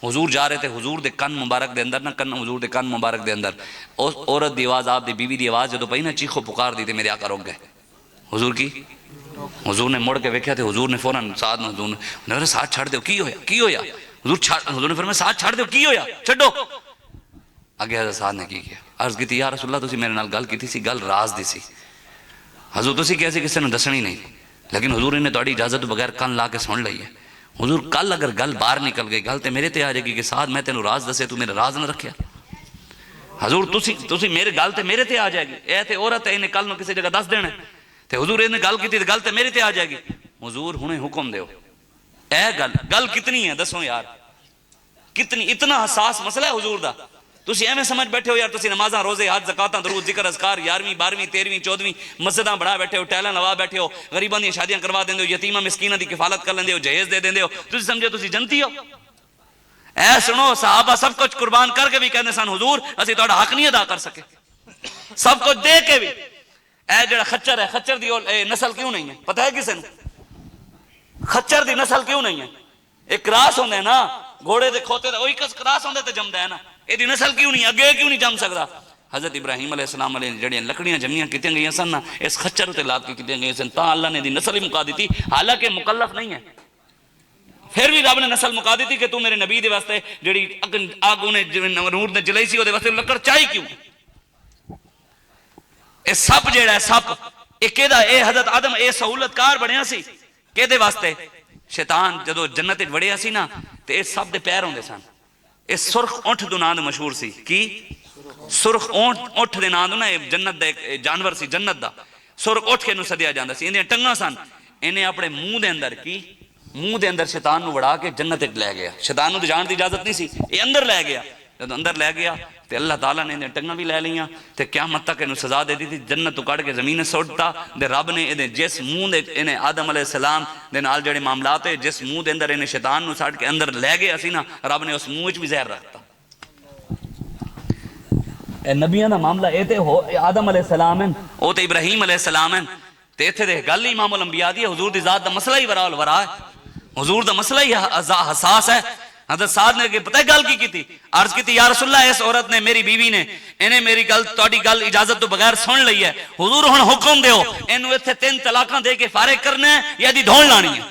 حضور جا رہے تھے حضور دے کن مبارک دے اندر نہ حضور دے کن مبارک دے اندر اس عورت دی آواز آپ دی بیوی دی آواز جدوں پئی نا چیخو پکار دی تے میرے آقا رک گئے حضور کی حضور نے مڑ کے ویکھیا تے حضور نے فوراً سعد نو حضور نے ساتھ چھڑ دیو کی ہویا حضور نے فرمایا ساتھ چھڑ دیو کی ہویا چھڈو اگے حضرت سعد نے کی کیا عرض کیتی یا رسول اللہ تسی میرے نال گل کیتی سی گل راز دی سی حضور تسی کیسے کسی نے دسنی نہیں لیکن حضور نے تہاڈی اجازت تو بغیر کان لا کے سن لئی ہے حضور کل اگر گل باہر نکل گئی گل تے میرے تے آ جائے گی کہ سعد میں تینوں راز دسے تو میرا راز نہ رکھیا حضور تسی میرے گل تے میرے تے آ جائے گی اے تے عورت ہے انہیں کل نو کسی جگہ دس دینا تے حضور نے گل کیتی تے گل تے میرے تے آ جائے گی حضور ہنے حکم دیو اے گل کتنی ہے دسو یار کتنی اتنا حساس مسئلہ ہے حضور دا تسی ایویں سمجھ بیٹھے ہو یار تسی نمازاں روزے حج زکاتاں درود ذکر اذکار 11ویں 12ویں 13ویں 14ویں مسجداں بڑھا بیٹھے ہو ٹیلاں لوا بیٹھے ہو غریباں دی شادیاں کروا دیندے ہو یتیماں مسکیناں دی کفالت کر لیندے ہو جہیز دے دیندے ہو تسی سمجھو تسی جنتی ہو اے سنو صحابہ سب کچھ قربان کر کے بھی کہندے سن حضور اسی تہاڈا حق نہیں ادا کر سکے سب کچھ دے کے بھی اے جڑا خچر ہے خچر دی نسل کیوں نہیں ہے پتہ ہے کسے نوں خچر دی نسل کیوں نہیں ہے ایک کراس ہوندے نا گھوڑے دے کھوتے دا وہی کراس ہوندے تے جمدا ہے نا یہ نسل کیوں نہیں اگے کیوں نہیں جم سکتا حضرت ابراہیم علیہ السلام علیہ جڑیاں لکڑیاں جمیاں کیتیاں گئیاں سن نا اس خچر تے لاد کے کیتیاں گئیاں سن تا اللہ نے دی نسل ہی مکا دیتی حالانکہ مکلف نہیں ہے پھر بھی رب نے نسل مکا دیتی کہ تو میرے نبی دے واسطے جڑی آگ انہیں نور نے جلائی سی وہ دے واسطے لکڑ چاہی کیوں اے سپ جیڑا ہے سپ اے کیدا اے حضرت آدم اے سہولت کار بنیا سی کیدے واسطے شیطان جدو جنت وچ وڑیا سی نا تے اے سپ دے پیر ہوندے سن اس سرخ اونٹ دو نام مشہور سی کی سرخ اونٹ دے نام نا جنت دا جانور سی جنت دا سرخ اونٹ کے نو سدیا جاندا سی اندیاں ٹنگاں سن انہیں اپنے منہ دے اندر کی منہ دے اندر شیطان نو وڑا کے جنت وچ لے گیا شیطان نو تے جان دی اجازت نہیں سی اے اندر لے گیا جب اندر لے گیا تے اللہ تعالیٰ نے انہیں ٹنگاں بھی لے لیاں تے قیامت تک انہوں سزا دے دی تھی جنت تو کٹ کے زمین سوٹتا دے رب نے انہیں جس منہ دے انہیں آدم علیہ السلام دے نال جڑے معاملات ہے جس منہ دے اندر انہیں شیطان نو ساڑھ کے اندر لے گیا سی نا رب نے اس منہ وچ بھی زہر رکھتا اے نبیاں دا معاملہ اے تے آدم علیہ السلام ہیں او تے ابراہیم علیہ السلام ہیں تے ایتھے دے گل امام الانبیاء دی حضور دی ذات دا مسئلہ ہی ورا ہے حضور دا مسئلہ ہی حساس ہے حضرت سعد نے کہ پتہ گل کی تھی عرض کی تھی یا رسول اللہ اس عورت نے میری بیوی نے انہیں میری گل تہاڈی گل اجازت تو بغیر سن لئی ہے حضور ہن حکم دیو اینو ایتھے 3 طلاقاں دے کے فارغ کرنا ہے یا دی دھون لانی ہے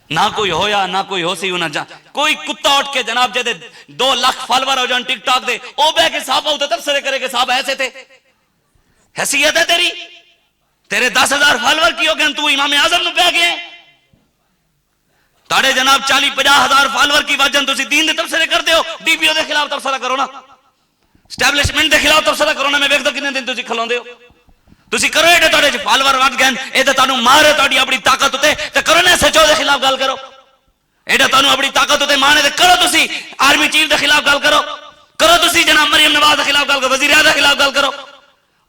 نہ کوئی ہویا نہ کوئی ہو سی انہاں کوئی کتا اٹھ کے جناب جے 2 لاکھ فالوور ہو جان ٹک ٹاک دے او بہ کے صحابہ ادھر تبصرے کرے کہ صحابہ ایسے تھے. حیثیت ہے تیری؟ تیرے 10,000 فالوور کی ہو گئے تو امام اعظم نو پہ گئے تاڑے جناب 40-50 ہزار فالوور کی وجہ تسی دین دے تبصرے کر دیو. ڈی پی او دے خلاف تبصرہ کرو نا, اسٹیبلشمنٹ دے خلاف تبصرہ کرو نا. میں ویکھدا کتنے دن تسی کھلوندے ہو. تسی کرو ایڈے تاڑے چ فالوور وٹ گئے اے تے تانوں مارے تاڑی اپنی طاقت تے تے کرو نا سچو دے خلاف گل کرو. ایڈا تانوں اپنی طاقت تے مانے تے کرو تسی آرمی چیف دے خلاف گل کرو تسی جناب مریم نواز دے خلاف گل کرو, وزیر اعظم دے خلاف گل کرو.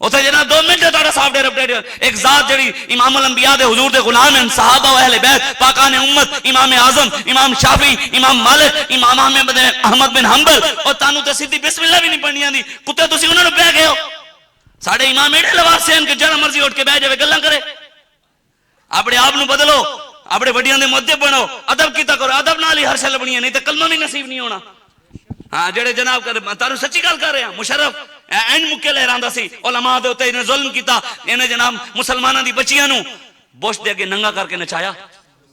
اوتھے جناب 2 منٹ تہاڈا سافٹ ویئر اپڈیٹ ایک ذات جڑی امام الانبیاء دے حضور دے غلام ہیں, صحابہ و اہل بیت پاکان امت, امام اعظم, امام شافعی, امام مالک, امام احمد بن حنبل, اور تانوں تے سیدھی بسم اللہ بھی نہیں پڑھنی آندی. کتے تسی انہاں نوں پہ گئے ہو. ساڈے امام ایڈے لواس سے کہ جڑا مرضی اٹھ کے بیٹھ جاوے گلاں کرے. اپنے آپ نو بدلو, اپنے وڈیاں دے مؤدب بنو, ادب کیتا کرو. ادب نال ہی ہر شے لبنی ہے, نہیں تے کلمہ بھی نصیب نہیں ہونا. ہاں جڑے جناب تانوں سچی گل کر رہے ہیں, مشرف این مکے لہراندا سی علماء دے اوتے انہیں ظلم کیتا, انہیں جناب مسلماناں دی بچیاں نو بش دے اگے ننگا کر کے نچایا.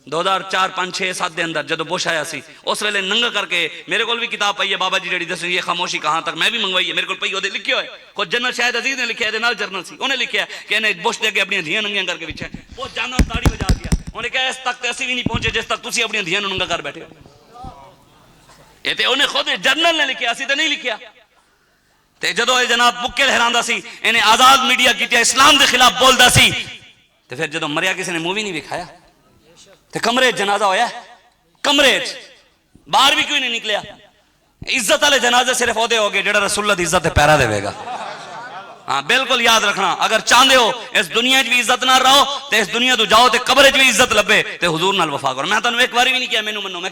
2004 5 6 7 دے اندر جدو بش آیا سی اس ویلے ننگا کر کے, میرے کول بھی کتاب پئی ہے بابا جی جڑی دسو یہ خاموشی کہاں تک, میں بھی منگوائی ہے, میرے کول پئی اودے لکھیا ہوئے. خود جنرل شاہد عزیز نے لکھیا ہے, دے نال جرنل سی, انہیں لکھیا کہ انہیں بش دے اگے اپنی دھیاں ننگیاں کر کے وچھے وہ جانا تاڑی بجا دیا. انہوں نے کہا اس تک تے اسی بھی نہیں پہنچے جس تک تسی اپنی دھیاں ننگا کر بیٹھے ہو. یہ تے انہیں خود جرنل نے لکھیا, اسی تے نہیں لکھیا. تے جدو جناب مکے لہراندا سی, انہیں آزاد میڈیا کیتی, اسلام دے خلاف بولدا سی, تے پھر جدو مریا کسی نے مووی نہیں دکھایا تے کمرے جنازہ ہویا, کمرے باہر بھی کیوں نہیں نکلیا. عزت والے جنازے صرف اودے ہو گئے جڑا رسول اللہ دی عزت تے پیرا دے گا. ہاں بالکل یاد رکھنا, اگر چاہندے ہو اس دنیا وچ بھی عزت نہ رہو تے اس دنیا تو جاؤ تے قبر وچ بھی عزت لبے تے حضور نال وفا کرو. میں تانوں ایک بار بھی نہیں کہا مینوں منو, میں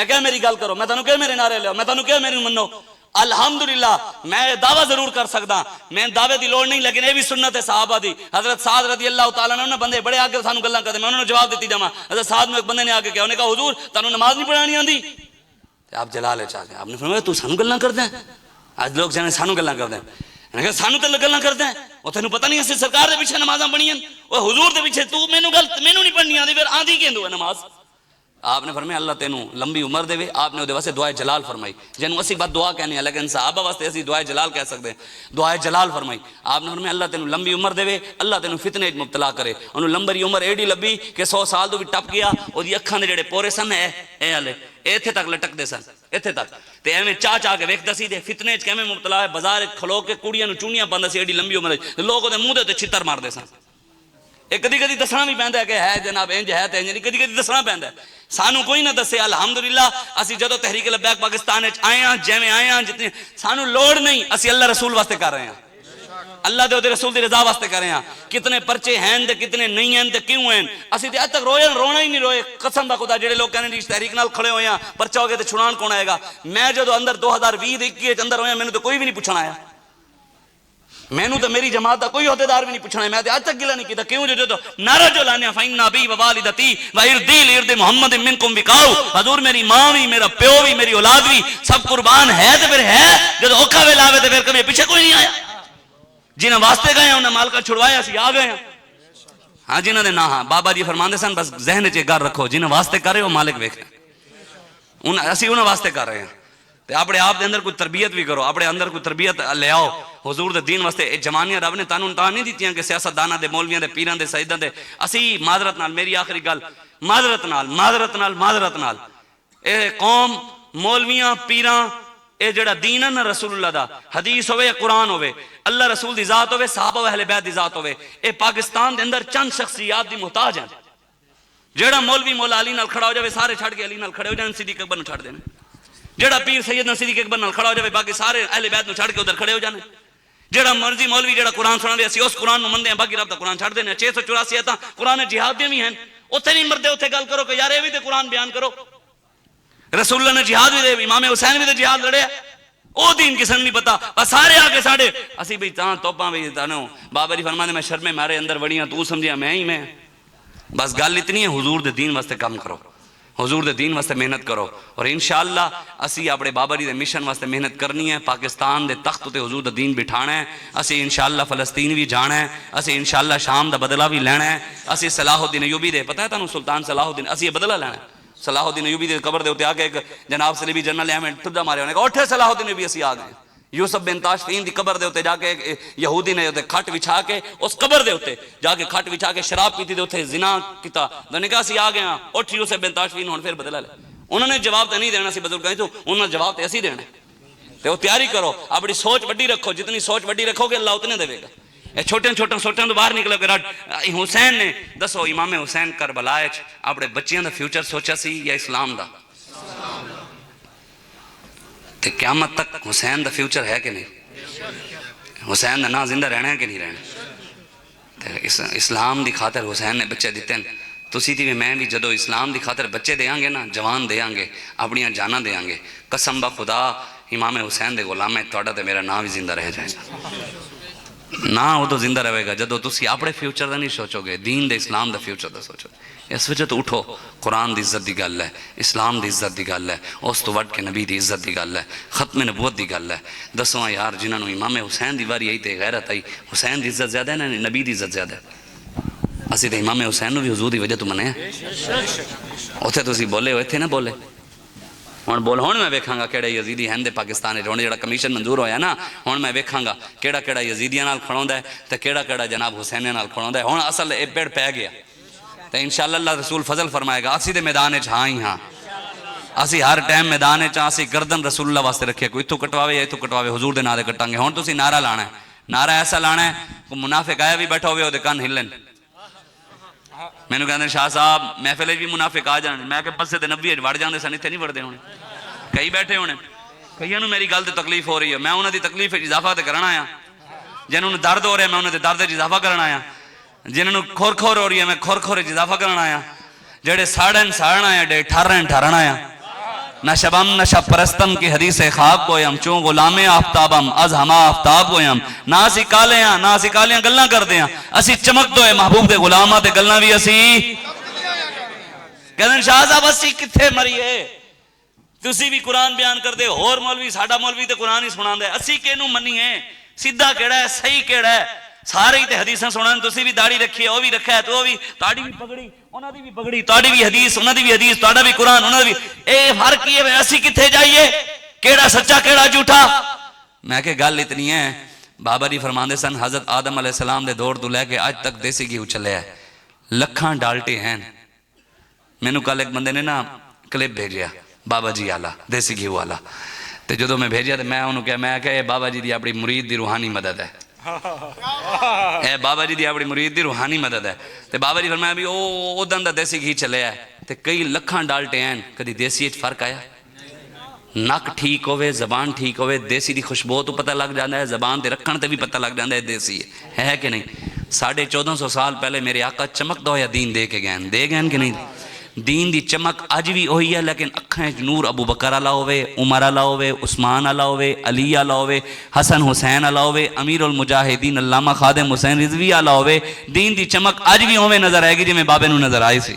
کہا میری گل کرو, میں تانوں کہا میرے نعرے لو, میں تانوں کہا میرے منو. الحمدللہ میں دعویٰ ضرور کر سکتا, میں دعوے دی لوڑ نہیں, لیکن یہ بھی سنت ہے صحابہ دی. حضرت سعد رضی اللہ تعالیٰ عنہ بندے بڑے آگے سانوں گلاں کردے, میں انہوں نے جواب دیتی جاواں. حضرت سعد میں ایک بندے نے آگے کہا, انہوں نے کہا حضور تانوں نماز نہیں پڑھانی آندی؟ آپ جلال چاہ گئے, آپ نے فرمایا تو سانوں گلاں کردے ہیں؟ آج لوگ جانے سانوں گلاں کردے ہیں, میں نے کہا سانوں تے گلاں کردے ہیں, وہ تینوں پتہ نہیں اسی سرکار دے پیچھے نمازاں بنی ہیں, وہ حضور دے پیچھے تو مینوں نہیں پڑھنی آندی, پھر آندی کیندو ہے نماز؟ آپ نے فرمایا اللہ تینوں لمبی عمر دے وے. آپ نے واسطے دعائے جلال فرمائی, جنوں اسی بات دعا کہنے ہیں لیکن صحابہ واسطے اسی دعائے جلال کہہ سکتے ہیں. دعائے جلال فرمائی. آپ نے فرمایا اللہ تینوں لمبی عمر دے وے, اللہ تینوں فتنے وچ مبتلا کرے. انہوں لمبی عمر ایڈی لبی کہ 100 سال تو بھی ٹپ گیا, اودی اکھاں دے جڑے پورے سن اے ہلے ایتھے تک لٹک دے سن, ایتھے تک تے ایویں چاہ کے ویکھدا سی تے فتنے وچ کیویں مبتلا ہے. بازار کھلو کے کڑیاں نوں چونیاں پاندا سی ایڈی لمبی عمر وچ, لوگ اودے منہ دے تے چھتر ماردے سن. ایک کدی کدی دسنا بھی پیندا ہے کہ ہے جناب انج ہے تے انج نہیں, کدی کدی دسنا پیندا ہے. سانو کوئی نہ دسے. الحمدللہ اسی جدو تحریک لبیک پاکستان وچ آئے ہاں, جویں آئے ہاں, جتنے سانو لوڑ نہیں, اسی اللہ رسول واسطے کر رہے ہیں, اللہ دے اودے رسول دی رضا واسطے کر رہے ہیں. کتنے پرچے ہیں تے کتنے نہیں ہیں تے کیوں ہیں, اسی تے اج تک رونا ہی نہیں روئے. قسم دا خدا جڑے لوگ کہنے جی تحریک نال کھڑے ہوئے ہیں, پرچہ ہو گیا تے چھڑان کون آئے گا. میں جدو اندر 2020-21 اندر ہویا, مینوں تے کوئی بھی نہیں پوچھنا آیا, مینوں تے میری جماعت دا کوئی عہدیدار بھی نہیں پوچھنا ہے. میں تے اج تک گلا نہیں کیتا. کیوں جو نعرہ جو لانے فإن أبي ووالدتي وإرضي لإرض محمد منكم بقاؤ, حضور میری ماں بھی, میرا پیو بھی, میری اولاد بھی سب قربان ہے. تے پھر ہے جب اوکھا ویلا آوے تے پھر کبھی پیچھے کوئی نہیں آیا. جنہاں واسطے گئے ہیں انہاں مالکا چھڑوایا سی آ گئے ہیں. ہاں جنہاں دے نا ہاں بابا جی فرماندے سن بس ذہن وچ گل رکھو, جنہاں واسطے کر رہے ہو مالک ویکھ رہے, اسی انہاں واسطے کر رہے ہیں. تے اپنے آپ دے اندر کوئی تربیت بھی کرو, اپنے اندر کوئی تربیت لے آؤ حضور دے دین واسطے. جوانیاں رب نے تانوں تا نہیں دتیاں کہ سیاست داناں دے, مولویاں دے, پیراں دے, سیداں دے. اسی معذرت نال, میری آخری گل, معذرت نال اے قوم مولویاں پیراں اے جڑا دین ہے نا رسول اللہ دا, حدیث ہوئے یا قرآن ہوئے, اللہ رسول دی ذات ہوئے, صحابہ و اہل بیت دی ذات ہوئے, اے پاکستان دے اندر چند شخصیات دی محتاج ہیں. جڑا مولوی مولا علی نال کھڑا ہو جاوے سارے چھڑ کے علی نال کھڑے ہو جائیں, صدیق اکبر نوں چھڑ دینے. جڑا پیر سیدنا صدیق اکبر نال کھڑا ہو جاوے باقی سارے اہل بیت نوں چھڑ کے ادھر کھڑے ہو جانے. جڑا مرضی مولوی جڑا قرآن سنا دے اسی اس قرآن نوں مندے ہیں, باقی رب دا قرآن چھڑ دینے. 684 آیتاں قرآن جہاد دیاں بھی ہیں, اوتھے نہیں مردے, اوتھے گل کرو کہ یار اے وی تے قرآن بیان کرو. رسول اللہ نے جہاد بھی دے, امام حسین بھی تے جہاد لڑیا, او دین کسے نہیں پتا. بس سارے آ کے ساڈے اسی بھی تاں توپاں بھی تانوں بابا جی فرماندے میں شرمے مارے اندر وڑیاں, تو سمجھیا میں ہی میں. بس گل اتنی ہے, حضور دے دین واسطے کام کرو, حضور دے دین واسطے محنت کرو، اور انشاءاللہ اسی اپنے بابا جی دے مشن واسطے محنت کرنی ہے، پاکستان دے تخت تے حضور دا دین بٹھانا ہے، اسی انشاءاللہ فلسطین بھی جانا ہے، اسی انشاءاللہ شام دا بدلہ بھی لینا ہے، اسی صلاح الدین ایوبی دے، پتہ ہے تانوں سلطان صلاح الدین، اسی یہ بدلہ لینا ہے، صلاح الدین ایوبی دے قبر دے ہوتے آ کے ایک جناب صلیبی جنرل احمد ٹھڈا مارے انہیں کہا اٹھے صلاح الدین ایوبی اسی آ گئے، یوسف بن تاشفین دی قبر دے ہوتے جا کے یہودی نے ہوتے کھٹ بچھا کے اس قبر دے ہوتے جا کے کھٹ بچھا کے شراب پیتی دے ہوتے زنا کیتا، نے کہا اسی آ گئے ہاں، اٹھ یوسف بن تاشفین ہون پھر بدلہ لے، انہوں نے جواب تو نہیں دینا سی بزرگ تو انہوں نے جواب تو ایسی دینا تو وہ تیاری کرو، اپنی سوچ وڈی رکھو، جتنی سوچ وڈی رکھو گے اللہ اتنے دے گا، یہ چھوٹے چھوٹے سوچیں تو باہر نکلو گے۔ حسین نے دسو امام حسین کربلا اپنے بچیاں دا فیوچر سوچا سی یا اسلام دا؟ تے قیامت تک حسین دا فیوچر ہے کہ نہیں؟ حسین دا نا زندہ رہنا ہے کہ نہیں رہنا؟ اسلام دی خاطر حسین نے بچے دیتے ہیں، تسی تھی میں بھی جدو اسلام دی خاطر بچے دیاں گے نا، جوان دیاں گے، اپنیاں جانا دیاں گے، قسم با خدا امام حسین دے غلام ہے توڑا تے میرا نام بھی زندہ رہ جائے گا، نا وہ تو زندہ رہے گا جدو تسی اپنے فیوچر دا نہیں سوچو گے، دین دے اسلام دا فیوچر دا سوچو گے۔ اس وجہ تو اٹھو، قرآن دی عزت دی گل ہے، اسلام دی عزت دی گل ہے، اس تو وڈ کے نبی دی عزت دی گل ہے، ختم نبوت دی گل ہے۔ دسواں یار جنہوں نے امام حسین دی واری آئی تے غیرت آئی، حسین دی عزت زیادہ ہے نا نبی دی عزت زیادہ ہے؟ اسی تے امام حسین نو بھی حضور دی وجہ تو منے ہیں، اتھے تو اسی بولے ہوئے تھے نا بولے، ہون بول ہون میں ویکھاں گا کیڑے یزیدی ہیں دے پاکستان وچ، ہن جڑا کمیشن منظور ہویا نا ہن میں ویکھاں گا کیڑا کیڑا یزیدیاں نال کھڑوندا ہے تے کیڑا کیڑا جناب حسینیاں نال کھڑوندا ہے، ہن اصل اے پیڑ پہ گیا تے انشاءاللہ اللہ رسول فضل فرمائے گا، اسی دے میدان وچ ہاں ہی ہاں، اسی ہر ٹائم میدان وچ اسی گردن رسول اللہ واسطے رکھے، کوئی اتھوں کٹواوے یا اتھوں کٹواوے حضور دے نام تے کٹاں گے۔ ہن تسی نعرہ لانا ہے، نعرہ ایسا لانا ہے کوئی منافق آیا بھی بیٹھا ہوئے اودے کان ہلن، میں نے کہتے ہیں شاہ صاحب محفل بھی منافق آ جان، میں کہ پسے تے نبی وڑ جاندے سن، اتنے نہیں وڑدے ہونے، کئی بیٹھے ہونے، کئیوں نوں میری گل تے تکلیف ہو رہی ہے، میں انہاں دی تکلیف اضافہ تے کرنا آیا، جنہوں نے درد ہو رہا ہے میں انہاں دے درد اضافہ کرنا آیا، جنہوں نے کھور کھور ہو رہی ہے میں کھور کھور اضافہ کرنا آیا، جڑے ساڑن ساڑنا آیا ڈے ٹھرن ٹھرنا آیا، نہ شبم نہ شب پرستم کی حدیث خواب گویم چون غلام آفتابم از ہما آفتاب گویم، نہ اسی کالیاں گلنا کر دیاں، اسی چمک دو اے محبوب دے غلامہ دے گلنا بھی اسی کہتے ہیں شاہ صاحب اسی کتھے مریے، تسی بھی قرآن بیان کر دے، اور مولوی ساڑا مولوی تے قرآن ہی سنان دے، اسی کینوں منی ہے، سیدھا کیڑا ہے صحیح کیڑا ہے، سارے ہی تے حدیثاں سنان، تسی بھی داڑھی رکھی ہے وہ بھی رکھا ہے تو وہ بھی تاڑی بھی پگڑی انہاں دی بھی پگڑی، تاڑی بھی حدیث انہاں دی بھی حدیث، تاڑا بھی قرآن انہاں دی بھی، اے فرق یہ ہے اسی کتھے جائیے، کیڑا سچا کیڑا جھوٹا؟ میں کہ گل اتنی ہے، بابا جی فرماندے سن حضرت آدم علیہ السلام دے دور تو لے کے آج تک دیسی گھی اچھلے ہے، لکھاں ڈالٹے ہیں، میں نو کل ایک بندے نے نا کلپ بھیجیا بابا جی والا دیسی گھی والا، تے جدو میں بھیجیا تے میں انہوں کہ اے بابا جی دی اپنی مرید دی روحانی مدد ہے، اے بابا جی دی اپنی مرید دی روحانی مدد ہے، تے بابا جی فرمایا بھی او دن دا دیسی گھی چلے ہے، تے کئی لکھاں ڈالٹے ہیں، کدی دیسی اچ فرق آیا؟ نک ٹھیک ہوئے زبان ٹھیک ہوئے دیسی دی خوشبو تو پتہ لگ جاندہ ہے، زبان تے رکھن تے بھی پتہ لگ جاندہ ہے دیسی ہے کہ نہیں؟ 1450 سال پہلے میرے آقا چمک دو یا دین دے کے گئے دے گئے کہ نہیں؟ دین دی چمک آج بھی ہوئی ہے، لیکن اکھیں نور ابو بکر علیہ ہوئے، عمر علیہ ہوئے، عثمان علیہ ہوئے، علی علیہ ہوئے، حسن حسین علیہ ہوئے، امیر المجاہدین علامہ خادم حسین رضوی علیہ ہوئے، دین دی چمک آج بھی ہوئے نظر آئے گی جی میں بابے نو نظر آئی سی،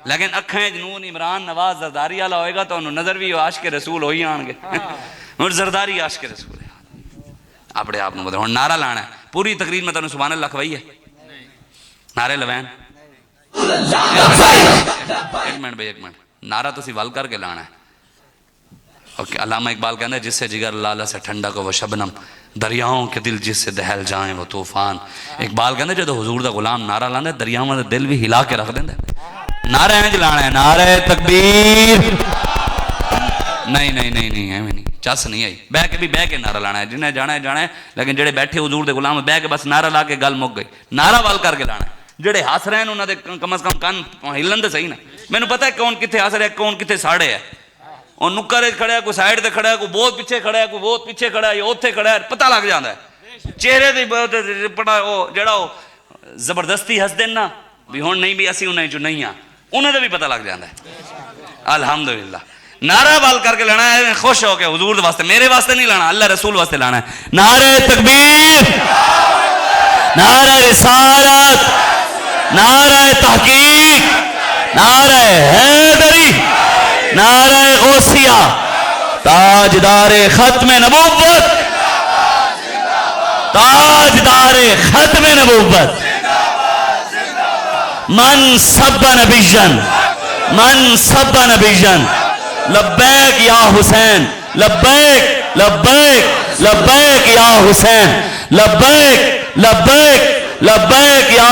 لیکن اکھیں جنون عمران نواز زرداری علیہ ہوئے گا تو انہوں نظر بھی عاشق رسول ہوئی آن گے، اور زرداری عاشق رسول ہے، اپنے آپ نے بدر ہون نعرہ لانا ہے، پوری تقریر میں تنہوں سبحان اللہ کھوائی ہے، نعرے لوین ایک منٹ بھائی ایک منٹ، نعرہ تو سی وال کر کے لانا ہے، اوکے علامہ اقبال کہنا ہے جس سے جگر لالا سے ٹھنڈا کو وہ شبنم، دریاؤں کے دل جس سے دہل جائیں وہ طوفان، اقبال کہنا ہے جدو حضور دا غلام نعرہ لانا ہے دریاؤں میں دل بھی ہلا کے رکھ دیں نعرہ ہیں جلانا ہے، نعرہ تکبیر نہیں ہے میں نہیں چس نہیں آئی، بہ کے بھی بہ کے نعرہ لانا ہے، جنہیں جانا ہے، لیکن جڑے بیٹھے حضور دے غلام بہ کے بس نعرہ لا کے گل مک گئی، نعرہ وال کر کے لانا ہے، جڑے ہس رہے ہیں انہوں نے کم از کم کان ہلن دے صحیح نا، میں نے پتا ہے کون کتے ہس رہے ہے کون کتے ساڑے ہے، اور نکر کھڑا ہے کوئی سائیڈ تے کھڑا ہے کوئی بہت پیچھے کھڑا ہے کوئی بہت پیچھے کھڑا ہے یا اوتھے کھڑا ہے، پتہ لگ جاندہ ہے چہرے دے پڑا جڑا زبردستی ہس دین نا بھی ہون نہیں بھی اسی انہیں جو نہیں ہاں انہیں دے بھی پتہ لگ جاندہ ہے، الحمدللہ نعرہ بال کر کے لانا ہے، خوش ہو کے حضور واسطے، میرے واسطے نہیں لانا اللہ رسول واسطے لانا ہے، نعرہ تکبیر، نعرہ رسالت، نعرہ تحقیق، نعرہ حیدری، نعرہ غوثیہ، تاجدار ختم نبوت، تاجدار ختم نبوت، من سب نبیًا، من سب نبیًا، لبیک یا حسین، لبیک لبیک لبیک یا حسین، لبیک لبیک لبیک یا